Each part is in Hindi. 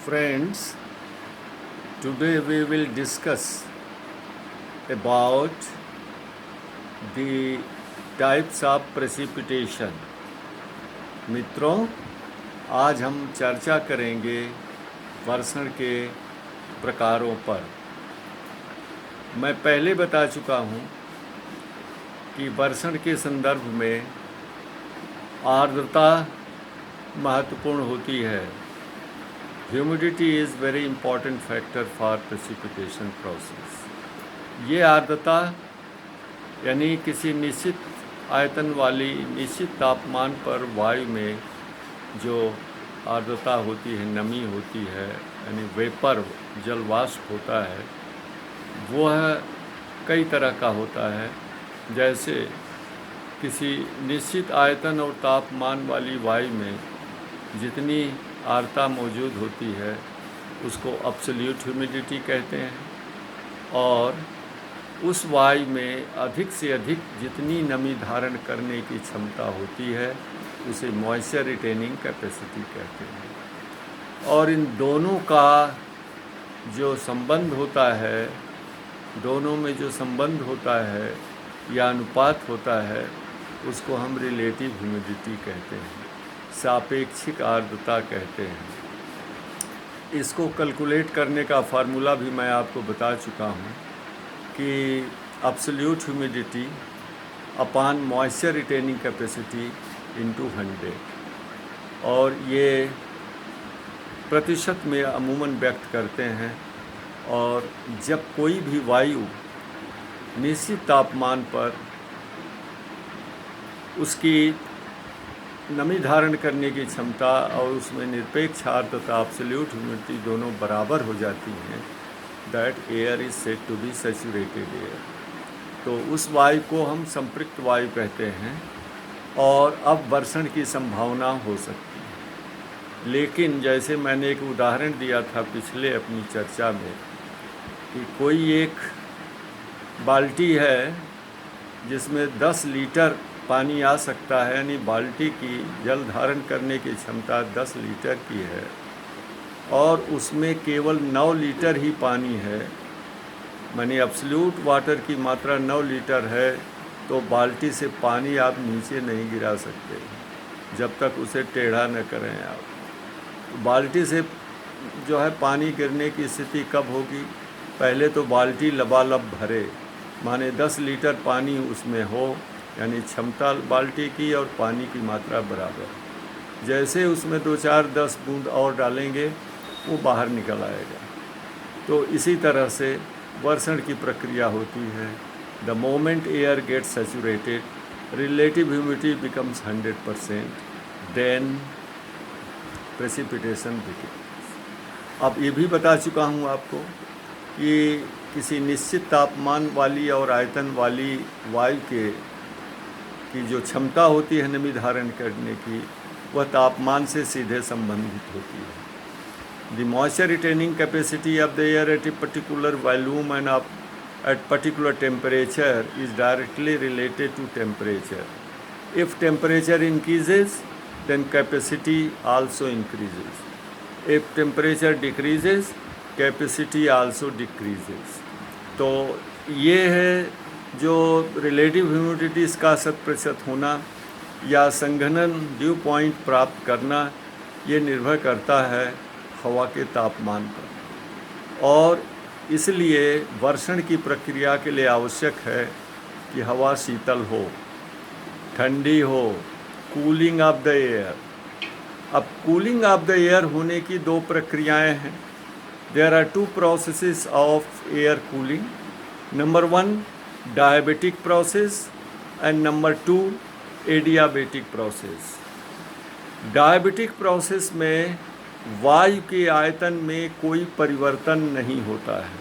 Friends, today we will discuss about the types of precipitation. मित्रों, आज हम चर्चा करेंगे वर्षण के प्रकारों पर। मैं पहले बता चुका हूँ कि वर्षण के संदर्भ में आर्द्रता महत्वपूर्ण होती है। Humidity is very important factor for precipitation process. ये आर्द्रता यानी किसी निश्चित आयतन वाली निश्चित तापमान पर वायु में जो आर्द्रता होती है, नमी होती है, यानी वेपर जल वाष्प होता है, वह कई तरह का होता है। जैसे किसी निश्चित आयतन और तापमान वाली वायु में जितनी आर्द्रता मौजूद होती है उसको एब्सोल्यूट ह्यूमिडिटी कहते हैं, और उस वायु में अधिक से अधिक जितनी नमी धारण करने की क्षमता होती है उसे मॉइस्चर रिटेनिंग कैपेसिटी कहते हैं। और इन दोनों का जो संबंध होता है, दोनों में जो संबंध होता है या अनुपात होता है, उसको हम रिलेटिव ह्यूमिडिटी कहते हैं, सापेक्षिक आर्द्रता कहते हैं। इसको कैलकुलेट करने का फार्मूला भी मैं आपको बता चुका हूँ कि absolute humidity upon moisture retaining capacity into 100, और ये प्रतिशत में अमूमन व्यक्त करते हैं। और जब कोई भी वायु निश्चित तापमान पर उसकी नमी धारण करने की क्षमता और उसमें निरपेक्ष आर्द्रता एब्सोल्यूट ह्यूमिडिटी दोनों बराबर हो जाती हैं, that air is said to be saturated air. तो उस वायु को हम संपृक्त वायु कहते हैं, और अब वर्षण की संभावना हो सकती है। लेकिन जैसे मैंने एक उदाहरण दिया था पिछले अपनी चर्चा में कि कोई एक बाल्टी है जिसमें 10 लीटर पानी आ सकता है, यानी बाल्टी की जल धारण करने की क्षमता 10 लीटर की है, और उसमें केवल 9 लीटर ही पानी है, माने एब्सोल्यूट वाटर की मात्रा 9 लीटर है, तो बाल्टी से पानी आप नीचे नहीं गिरा सकते जब तक उसे टेढ़ा न करें आप। बाल्टी से जो है पानी गिरने की स्थिति कब होगी? पहले तो बाल्टी लबालब भरे, माने 10 लीटर पानी उसमें हो, यानी क्षमता बाल्टी की और पानी की मात्रा बराबर। जैसे उसमें 2-4-10 बूंद और डालेंगे वो बाहर निकल आएगा। तो इसी तरह से वर्षण की प्रक्रिया होती है। The moment air gets saturated, relative humidity becomes 100%, then precipitation begins. अब ये भी बता चुका हूँ आपको कि किसी निश्चित तापमान वाली और आयतन वाली वायु की जो क्षमता होती है नमी धारण करने की, वह तापमान से सीधे संबंधित होती है। The moisture retaining capacity of the air at a particular volume and at particular temperature is directly related to temperature. If temperature increases then capacity also increases. If temperature decreases, capacity also decreases. तो ये है जो रिलेटिव ह्यूमिडिटीज़ का 100% होना या संघनन ड्यू पॉइंट प्राप्त करना, ये निर्भर करता है हवा के तापमान पर। और इसलिए वर्षण की प्रक्रिया के लिए आवश्यक है कि हवा शीतल हो, ठंडी हो, कूलिंग ऑफ द एयर। अब कूलिंग ऑफ द एयर होने की 2 प्रक्रियाएं हैं। There are 2 processes of air cooling. Number 1 diabatic process and number 2 adiabatic process. Diabatic process में वायु के आयतन में कोई परिवर्तन नहीं होता है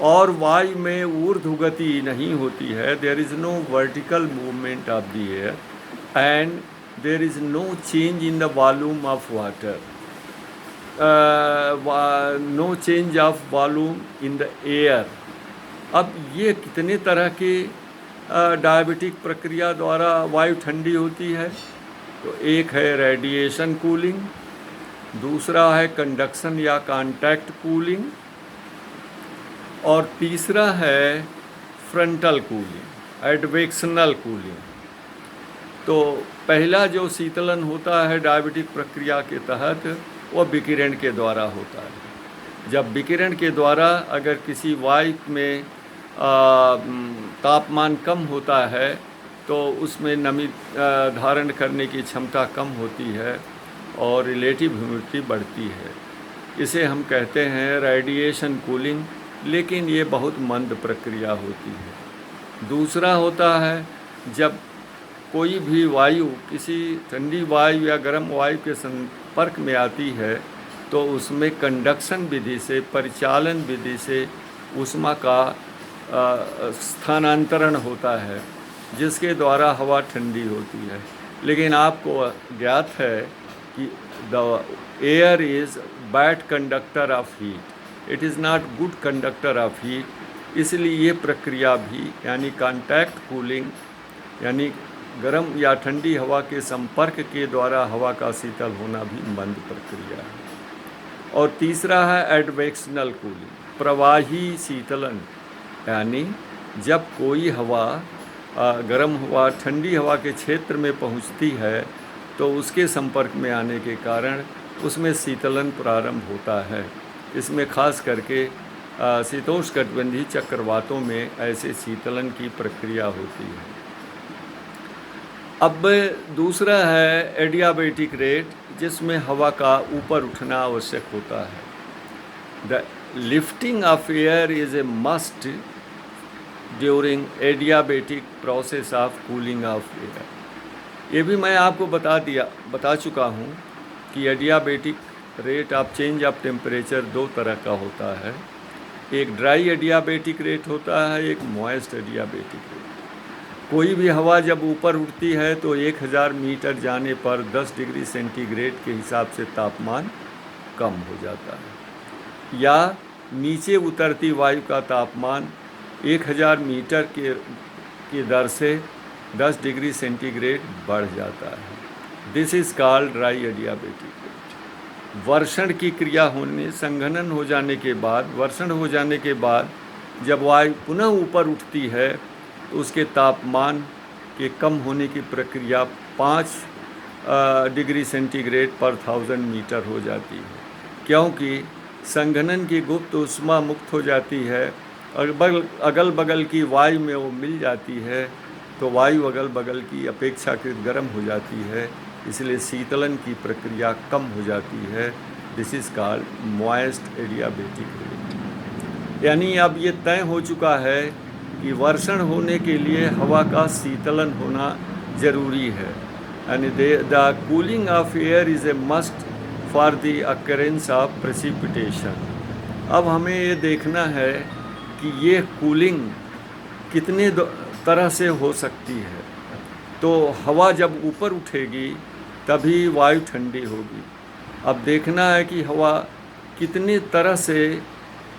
और वायु में ऊर्ध्वगति नहीं होती है। There is no vertical movement of the air and there is no change in the volume of water, no change of volume in the air. अब ये कितने तरह के डायबिटिक प्रक्रिया द्वारा वायु ठंडी होती है? तो एक है रेडिएशन कूलिंग, दूसरा है कंडक्शन या कॉन्टैक्ट कूलिंग, और तीसरा है फ्रंटल कूलिंग, एडवेक्शनल कूलिंग। तो पहला जो शीतलन होता है डायबिटिक प्रक्रिया के तहत, वह विकिरण के द्वारा होता है। जब विकिरण के द्वारा अगर किसी वायु में तापमान कम होता है तो उसमें नमी धारण करने की क्षमता कम होती है और रिलेटिव ह्यूमिडिटी बढ़ती है। इसे हम कहते हैं रेडिएशन कूलिंग, लेकिन ये बहुत मंद प्रक्रिया होती है। दूसरा होता है जब कोई भी वायु किसी ठंडी वायु या गर्म वायु के संपर्क में आती है तो उसमें कंडक्शन विधि से, परिचालन विधि से ऊष्मा का स्थानांतरण होता है, जिसके द्वारा हवा ठंडी होती है। लेकिन आपको ज्ञात है कि the air is bad conductor of heat, it is not good conductor of heat. इसलिए ये प्रक्रिया भी यानी कॉन्टैक्ट कूलिंग यानी गर्म या ठंडी हवा के संपर्क के द्वारा हवा का शीतल होना भी मंद प्रक्रिया है। और तीसरा है एडवेक्शनल कूलिंग, प्रवाही शीतलन, यानी जब कोई हवा गर्म हवा ठंडी हवा के क्षेत्र में पहुंचती है तो उसके संपर्क में आने के कारण उसमें शीतलन प्रारंभ होता है। इसमें खास करके शीतोष्णकटिबंधीय चक्रवातों में ऐसे शीतलन की प्रक्रिया होती है। अब दूसरा है एडियाबैटिक रेट, जिसमें हवा का ऊपर उठना आवश्यक होता है। The lifting of air is a must during adiabatic process of cooling of air. ये भी मैं आपको बता चुका हूँ कि adiabatic rate of change of temperature दो तरह का होता है। एक ड्राई एडियाबैटिक रेट होता है, एक मॉइस्ट एडियाबैटिक रेट। कोई भी हवा जब ऊपर उठती है तो 1000 मीटर जाने पर 10 डिग्री सेंटीग्रेड के हिसाब से तापमान कम हो जाता है, या नीचे उतरती वायु का तापमान 1000 मीटर की दर से 10 डिग्री सेंटीग्रेड बढ़ जाता है। This is called dry adiabatic rate. वर्षण की क्रिया होने, संघनन हो जाने के बाद, वर्षण हो जाने के बाद जब वायु पुनः ऊपर उठती है तो उसके तापमान के कम होने की प्रक्रिया 5 डिग्री सेंटीग्रेड पर 1000 मीटर हो जाती है, क्योंकि संघनन की गुप्त ऊष्मा मुक्त हो जाती है और अगल बगल की वायु में वो मिल जाती है, तो वायु अगल बगल की अपेक्षाकृत गर्म हो जाती है, इसलिए शीतलन की प्रक्रिया कम हो जाती है। This is called moist adiabatic rate. यानी अब ये तय हो चुका है कि वर्षण होने के लिए हवा का शीतलन होना ज़रूरी है, यानी the cooling of air is a must for the occurrence of precipitation. अब हमें ये देखना है कि ये कूलिंग कितने तरह से हो सकती है। तो हवा जब ऊपर उठेगी तभी वायु ठंडी होगी। अब देखना है कि हवा कितनी तरह से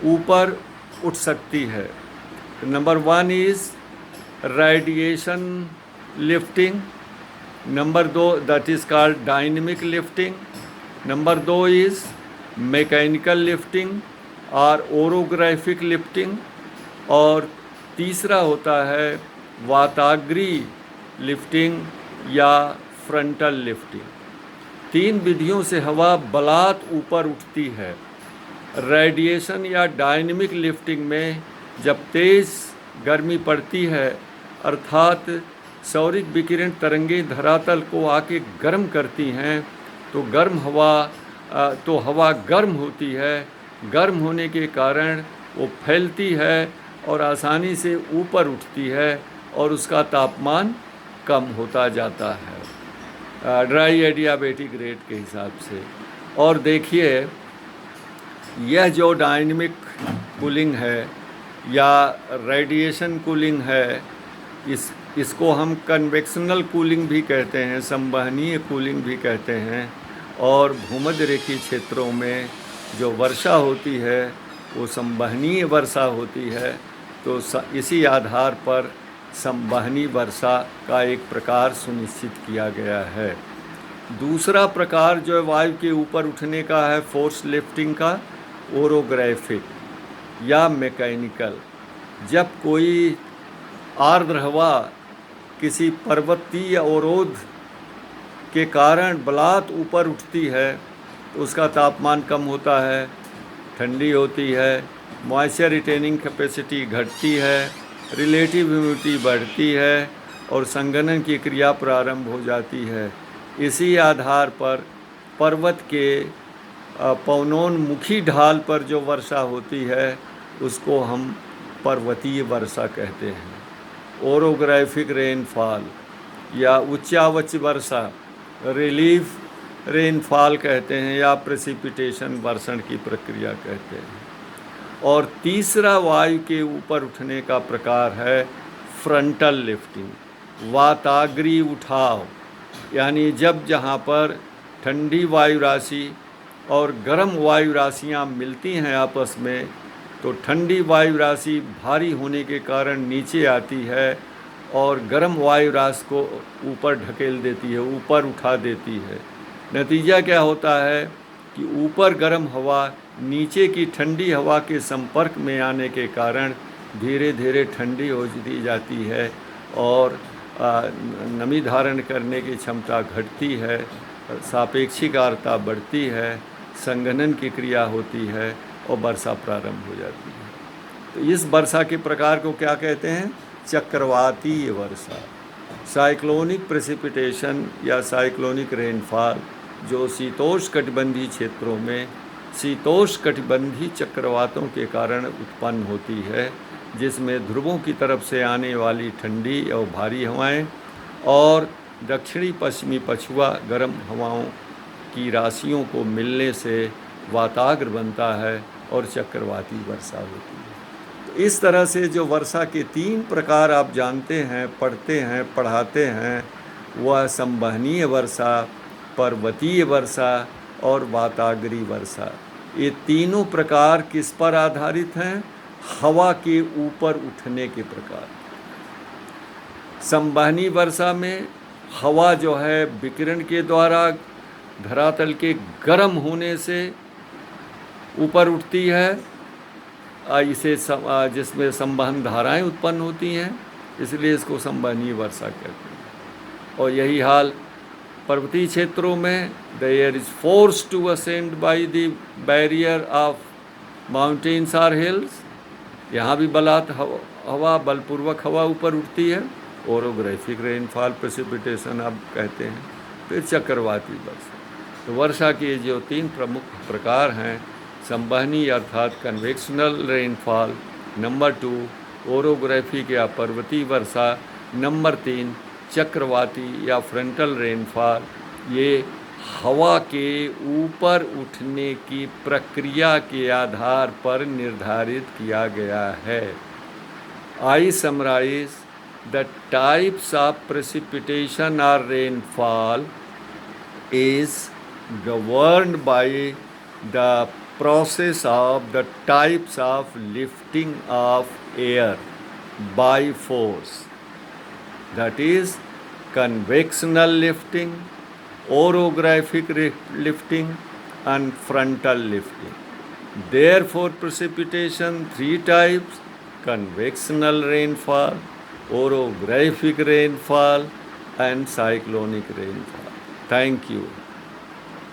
ऊपर उठ सकती है। Number 1 is radiation lifting, number 2 that is called dynamic lifting, number 2 is mechanical lifting और ओरोग्राफिक लिफ्टिंग, और तीसरा होता है वाताग्रीय लिफ्टिंग या फ्रंटल लिफ्टिंग। 3 विधियों से हवा बलात् ऊपर उठती है। रेडिएशन या डायनेमिक लिफ्टिंग में जब तेज़ गर्मी पड़ती है, अर्थात सौरिक विकिरण तरंगें धरातल को आके गर्म करती हैं, तो हवा गर्म होती है। गर्म होने के कारण वो फैलती है और आसानी से ऊपर उठती है और उसका तापमान कम होता जाता है ड्राई एडियाबैटिक रेट के हिसाब से। और देखिए, यह जो डायनेमिक कूलिंग है या रेडिएशन कूलिंग है, इसको हम कन्वेक्शनल कूलिंग भी कहते हैं, संवहनीय कूलिंग भी कहते हैं। और भूमध्य रेखीय क्षेत्रों में जो वर्षा होती है वो संवहनीय वर्षा होती है, तो इसी आधार पर संवहनी वर्षा का एक प्रकार सुनिश्चित किया गया है। दूसरा प्रकार जो है वायु के ऊपर उठने का है फोर्स लिफ्टिंग का, ओरोग्राफिक या मैकेनिकल। जब कोई आर्द्र हवा किसी पर्वतीय अवरोध के कारण बलात् ऊपर उठती है तो उसका तापमान कम होता है, ठंडी होती है, मॉइस्चर रिटेनिंग कैपेसिटी घटती है, रिलेटिव ह्यूमिडिटी बढ़ती है और संघनन की क्रिया प्रारंभ हो जाती है। इसी आधार पर पर्वत के पवनोन्मुखी ढाल पर जो वर्षा होती है उसको हम पर्वतीय वर्षा कहते हैं। ओरोग्राफिक रेनफॉल या उच्चावच वर्षा, रिलीफ रेनफॉल कहते हैं या प्रेसिपिटेशन वर्षण की प्रक्रिया कहते हैं। और तीसरा वायु के ऊपर उठने का प्रकार है फ्रंटल लिफ्टिंग, वाताग्री उठाव। यानी जब जहाँ पर ठंडी वायु राशि और गर्म वायु राशियाँ मिलती हैं आपस में, तो ठंडी वायु राशि भारी होने के कारण नीचे आती है और गर्म वायु राशि को ऊपर ढकेल देती है, ऊपर उठा देती है। नतीजा क्या होता है कि ऊपर गर्म हवा नीचे की ठंडी हवा के संपर्क में आने के कारण धीरे धीरे ठंडी होती जाती है और नमी धारण करने की क्षमता घटती है, सापेक्षिक आर्द्रता बढ़ती है, संघनन की क्रिया होती है और वर्षा प्रारंभ हो जाती है। तो इस वर्षा के प्रकार को क्या कहते हैं? चक्रवातीय वर्षा। साइक्लोनिक प्रेसिपिटेशन या साइक्लोनिक रेनफॉल जो शीतोष्णकटिबंधीय क्षेत्रों में शीतोष्णकटिबंधीय चक्रवातों के कारण उत्पन्न होती है, जिसमें ध्रुवों की तरफ से आने वाली ठंडी और भारी हवाएं और दक्षिणी पश्चिमी पछुआ गर्म हवाओं की राशियों को मिलने से वाताग्र बनता है और चक्रवाती वर्षा होती है। तो इस तरह से जो वर्षा के 3 प्रकार आप जानते हैं, पढ़ते हैं, पढ़ाते हैं, वह संवहनीय वर्षा, पर्वतीय वर्षा और वाताग्री वर्षा। ये तीनों प्रकार किस पर आधारित हैं? हवा के ऊपर उठने के प्रकार। संवहनी वर्षा में हवा जो है विकिरण के द्वारा धरातल के गर्म होने से ऊपर उठती है, जिसमें संवहन धाराएं उत्पन्न होती हैं, इसलिए इसको संवहनीय वर्षा कहते हैं। और यही हाल पर्वतीय क्षेत्रों में the air is force to ascend by the barrier of mountains or hills. यहाँ भी हवा बलपूर्वक हवा ऊपर उठती है। ओरोग्राफिक रेनफॉल, प्रेसिपिटेशन आप कहते हैं। फिर चक्रवाती वर्षा। तो वर्षा के जो 3 प्रमुख प्रकार हैं, संवहनी अर्थात कन्वेक्शनल रेनफॉल, नंबर 2 ओरोग्राफिक या पर्वतीय वर्षा, नंबर 3 चक्रवाती या फ्रंटल रेनफॉल, ये हवा के ऊपर उठने की प्रक्रिया के आधार पर निर्धारित किया गया है। I summarize the types of precipitation or rainfall is governed by the process of the types of lifting of air by force, that is convectional lifting, orographic lifting and frontal lifting. Therefore precipitation 3 types: convectional rainfall, orographic rainfall and cyclonic rainfall. Thank you.